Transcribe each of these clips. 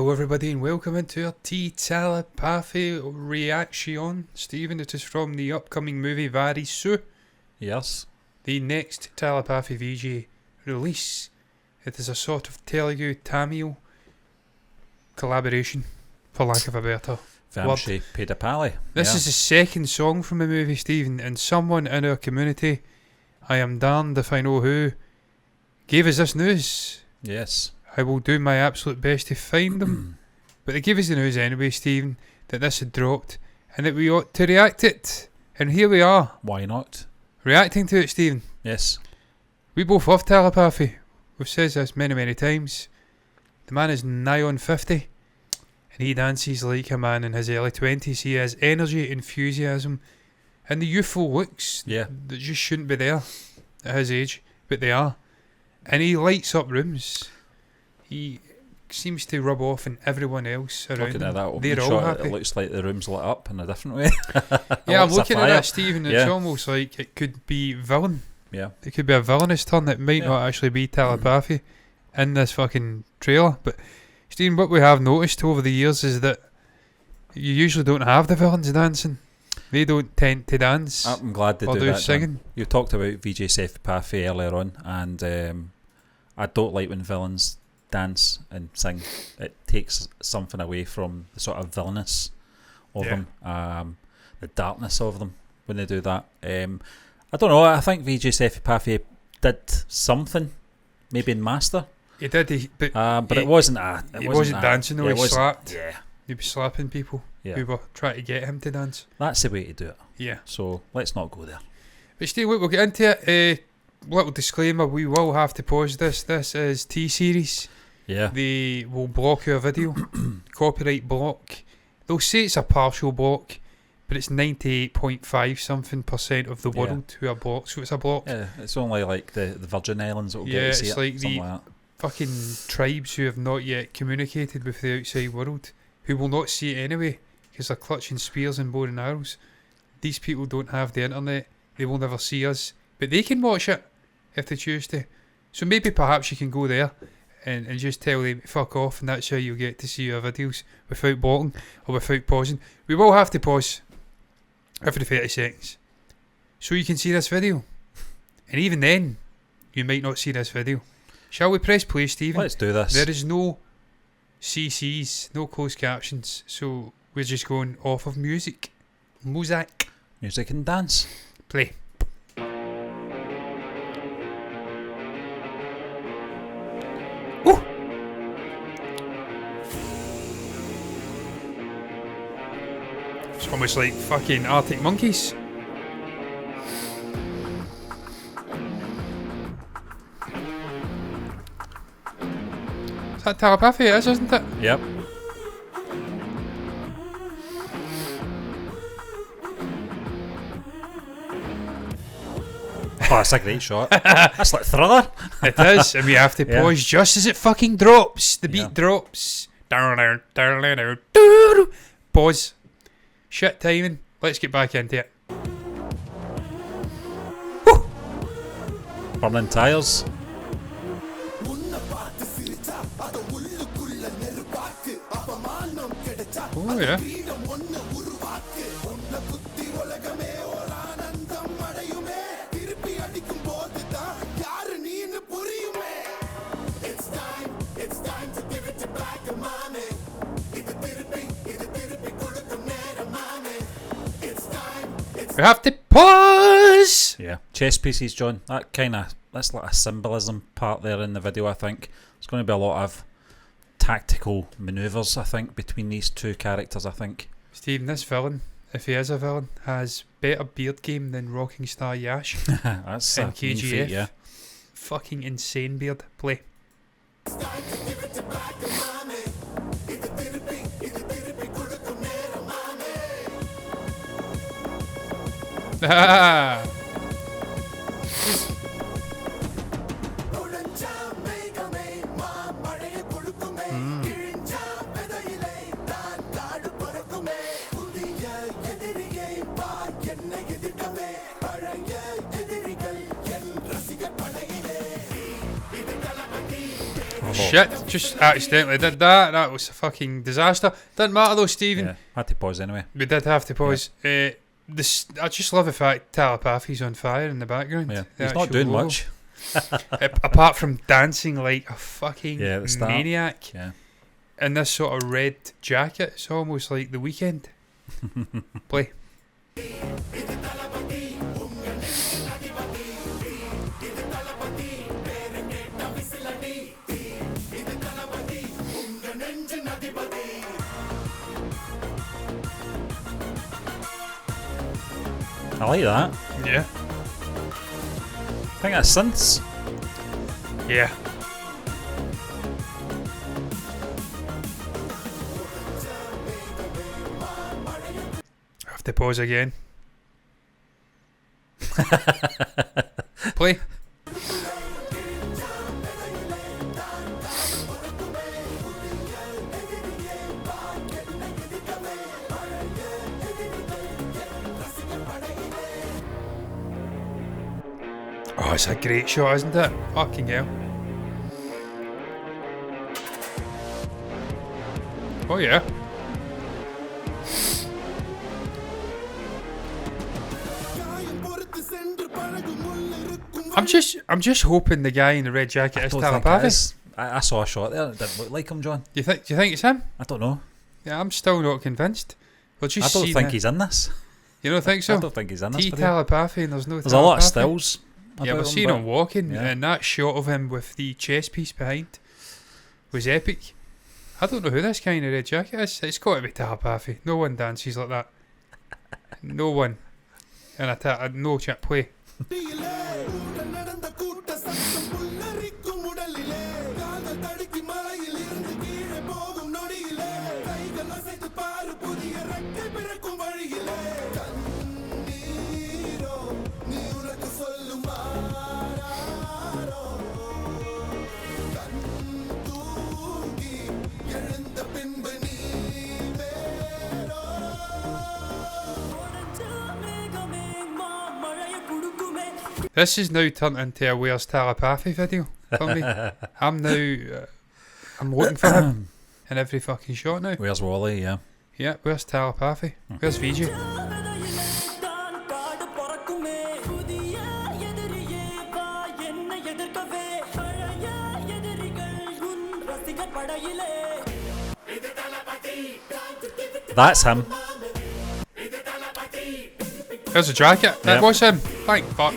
Hello everybody and welcome into our Thalapathy reaction. Stephen, it is from the upcoming movie Varisu. Yes. The next Thalapathy VJ release. It is a sort of Telugu Tamil collaboration, for lack of a better Vamshi Pedapali. This is the second song from the movie, Stephen, and someone in our community, I am darned if I know who, gave us this news. Yes. I will do my absolute best to find them. But they gave us the news anyway, Stephen, that this had dropped and that we ought to react it. And here we are. Why not? Reacting to it, Stephen. Yes. We both love Thalapathy. We've said this many times. The man is nigh on 50 and he dances like a man in his early 20s. He has energy, enthusiasm and the youthful looks that just shouldn't be there at his age, but they are. And he lights up rooms. He seems to rub off on everyone else around Looking him. at that They're all shot, happy. It looks like the room's lit up in a different way. Yeah, I'm looking at fire. that, Stephen. It's almost like it could be villain. Yeah. It could be a villainous turn. It might not actually be Thalapathy in this fucking trailer. But, Stephen, what we have noticed over the years is that you usually don't have the villains dancing. They don't tend to dance. I'm glad they or do that. singing. John. You talked about VJ Thalapathy earlier on, and I don't like when villains dance and sing. It takes something away from the sort of villainous of them, the darkness of them when they do that. I don't know, I think VJ Thalapathy did something, maybe in Master. He did, but it wasn't he wasn't dancing though, he slapped. Yeah. He'd be slapping people who were trying to get him to dance. That's the way to do it. Yeah. So let's not go there. But Steve, we'll get into it. Little disclaimer, we will have to pause this. This is T-Series. Yeah. They will block your video. Copyright block. They'll say it's a partial block, but it's 98.5 something % of the world who are blocked, so it's a block. Yeah, it's only like the Virgin Islands that will get to see it's it. like the like fucking tribes who have not yet communicated with the outside world, who will not see it anyway, because they're clutching spears and bow and arrows. These people don't have the internet. They will never see us, but they can watch it if they choose to. So maybe perhaps you can go there and just tell them fuck off, and that's how you'll get to see your videos without blocking or without pausing. We will have to pause every 30 seconds so you can see this video, and even then you might not see this video. Shall we press play, Stephen? Let's do this. There is no CCs, no closed captions, so we're just going off of music And dance. Play. Ooh. It's almost like fucking Arctic Monkeys. Is that Thalapathy? It is, isn't it? Yep. Oh, that's a great shot. That's like Thriller. It is, and we have to pause just as it fucking drops. The beat drops. Pause. Shit timing. Let's get back into it. Woo! Burning tyres. Oh yeah. We have to pause. Yeah, chess pieces, John. That's like a symbolism part there in the video. I think there's going to be a lot of tactical manoeuvres, I think, between these two characters. I think Stephen, this villain, if he is a villain, has better beard game than Rocking Star Yash. That's in a KGF. feat, yeah. Fucking insane beard. Play. shit, just accidentally did that. That was a fucking disaster. Didn't matter though, Stephen. Yeah, had to pause anyway. We did have to pause. I just love the fact Thalapathy's on fire in the background. Yeah, The he's not actual doing logo. much. Apart from dancing like a fucking Yeah, at the start. maniac Yeah. in this sort of red jacket. It's almost like The Weeknd. Play. I like that. Yeah. I think that's synths. Yeah. I have to pause again. Play. Oh, it's a great shot, isn't it? Fucking hell. Oh yeah. I'm just hoping the guy in the red jacket is Thalapathy. I saw a shot there. It didn't look like him, John. Do you think it's him? I don't know. Yeah, I'm still not convinced. We'll just I don't see think that. he's in this. You don't think so? I don't think he's in this T video. Thalapathy and there's no There's a lot of Thalapathy. stills. Yeah, about we've seen but- him walking, yeah. and that shot of him with the chess piece behind was epic. I don't know who this guy in the red jacket is. It's got to be Thalapathy. No one dances like that. No one. And no chat play. This is now turned into a Where's Thalapathy video for me. I'm looking for him in every fucking shot now. Where's Wally? Yeah. Yeah, where's Thalapathy? Where's VJ? That's him. There's a jacket. That Yep. was him. Thank fuck.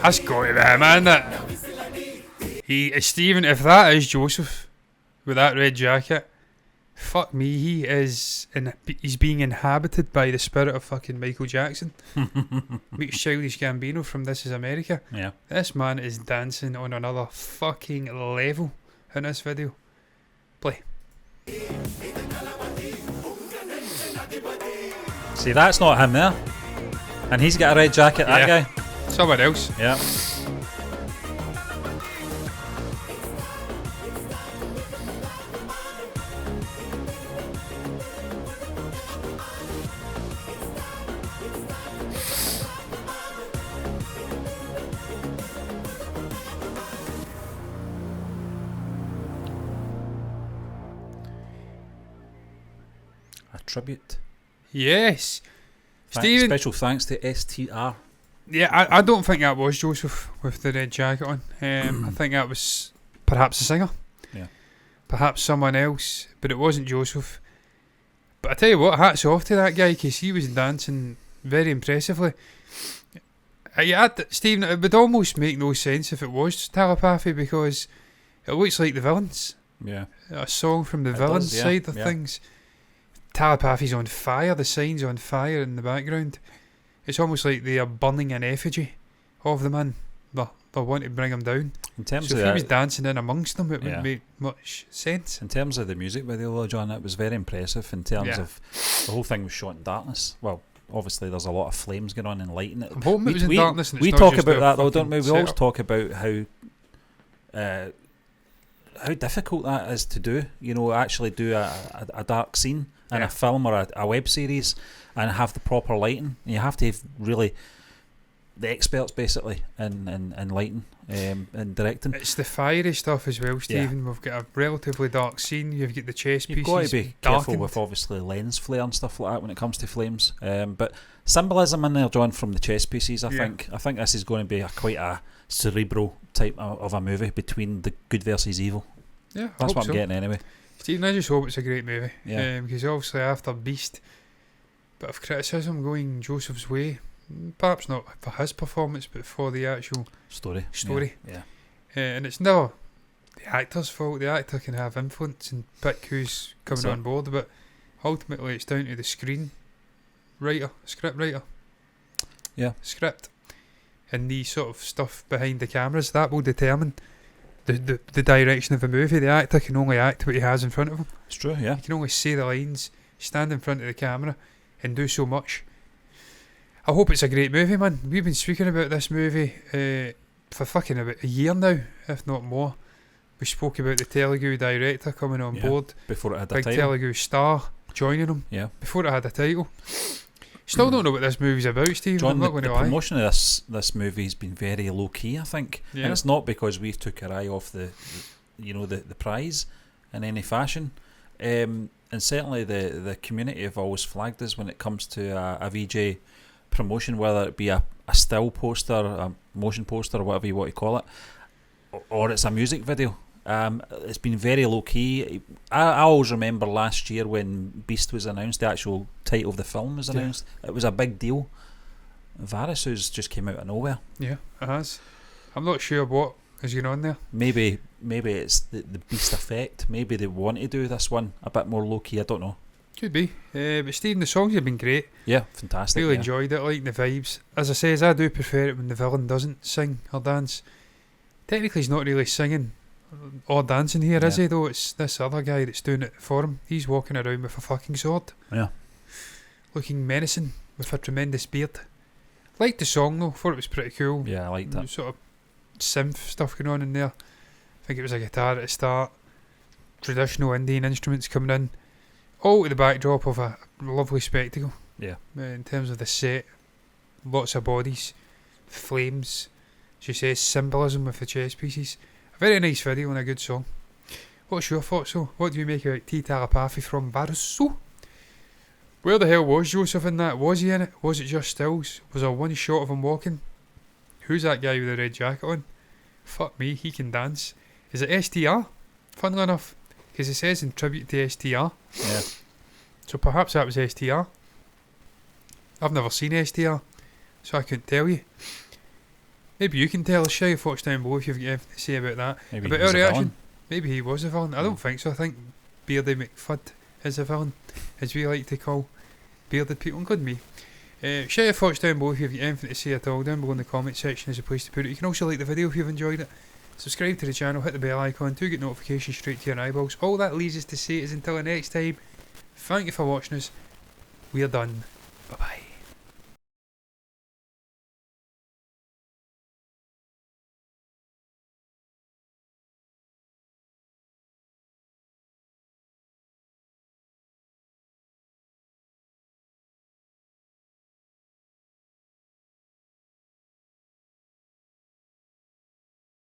That's got to be him, isn't it? Stephen, if that is Joseph with that red jacket, fuck me, he's being inhabited by the spirit of fucking Michael Jackson. Meets Childish Gambino from This Is America. Yeah. This man is dancing on another fucking level in this video. Play. See, that's not him there. And he's got a red jacket, that Yeah. guy. Someone else. Yeah. A tribute. Yes. Stephen. Special thanks to STR. Yeah, I don't think that was Joseph with the red jacket on. I think that was perhaps a singer. Yeah. Perhaps someone else, but it wasn't Joseph. But I tell you what, hats off to that guy because he was dancing very impressively. Stephen, it would almost make no sense if it was Thalapathy because it looks like the Villains. Yeah. A song from the It Villains does, yeah, side of yeah. things. Thalapathy's on fire, the sign's on fire in the background. It's almost like they are burning an effigy of the man. They want to bring him down. In terms So of if he was that, dancing in amongst them, it Yeah. wouldn't make much sense. in terms of the music video, though, John, it was very impressive. In terms Yeah. of the whole thing was shot in darkness. Well, obviously there's a lot of flames going on and lighting it. I'm hoping it was in darkness and it's we not talk just about a that though, don't fucking we? We always setup. talk about how how difficult that is to do. Actually do a dark scene in a film or a web series and have the proper lighting. You have to have really the experts basically in lighting and directing. It's the fiery stuff as well, Stephen. We've got a relatively dark scene. You've got the chess pieces. You've got to be darkened. careful with obviously lens flare and stuff like that when it comes to flames. But symbolism in there, John, from the chess pieces. I think this is going to be quite a cerebral type of a movie between the good versus evil. Yeah, that's what I'm getting anyway. Stephen, I just hope it's a great movie. Yeah. Because obviously after Beast, bit of criticism going Joseph's way. Perhaps not for his performance, but for the actual story. Yeah. And it's never the actor's fault. The actor can have influence and pick who's coming on board, but ultimately it's down to the script writer. Yeah. Script. And the sort of stuff behind the cameras that will determine the direction of the movie. The actor can only act what he has in front of him. It's true, yeah. He can only say the lines, stand in front of the camera, and do so much. I hope it's a great movie, man. We've been speaking about this movie for fucking about a year now, if not more. We spoke about the Telugu director coming on board. Before it had a big title. Telugu star joining him. Yeah. Before it had a title. Still don't know what this movie's about, Steve. John, I'm not going the to lie. promotion of this movie has been very low key, I think. Yeah. And it's not because we've took our eye off the prize in any fashion. And certainly the community have always flagged us when it comes to a VJ promotion, whether it be a still poster, a motion poster, or whatever you want to call it, or it's a music video. It's been very low key. I always remember last year when Beast was announced, the actual title of the film was announced. It was a big deal. Varisu's just came out of nowhere. Yeah, it has. I'm not sure what is going on there. Maybe it's the Beast effect. Maybe they want to do this one a bit more low key. I don't know. Could be. But Stephen, the songs have been great. Yeah, fantastic. Really enjoyed it, like the vibes. As I says, I do prefer it when the villain doesn't sing or dance. Technically he's not really singing or dancing here, is he, though? It's this other guy that's doing it for him. He's walking around with a fucking sword. Yeah. Looking menacing with a tremendous beard. Liked the song though, thought it was pretty cool. Yeah, I liked that. Sort of synth stuff going on in there. I think it was a guitar at the start. Traditional Indian instruments coming in. All to the backdrop of a lovely spectacle. Yeah. In terms of the set, lots of bodies, flames, as you say, symbolism with the chess pieces. A very nice video and a good song. What's your thoughts though? What do you make about Thalapathy from Varisu? Where the hell was Joseph in that? Was he in it? Was it just stills? Was there one shot of him walking? Who's that guy with the red jacket on? Fuck me, he can dance. Is it STR? Funnily enough, because it says in tribute to STR. Yeah. So perhaps that was STR. I've never seen STR, so I couldn't tell you. Maybe you can tell us, Shy, if watch down below if you've got anything to say about that. Maybe about he was our a reaction. villain. Maybe he was a villain. I don't think so. I think Beardy McFud is a villain, as we like to call bearded people, including me. Share your thoughts down below if you've got anything to say at all. Down below in the comment section is a place to put it. You can also like the video if you've enjoyed it. Subscribe to the channel, hit the bell icon to get notifications straight to your eyeballs. All that leaves us to say is until the next time, thank you for watching us. We're done. Bye bye.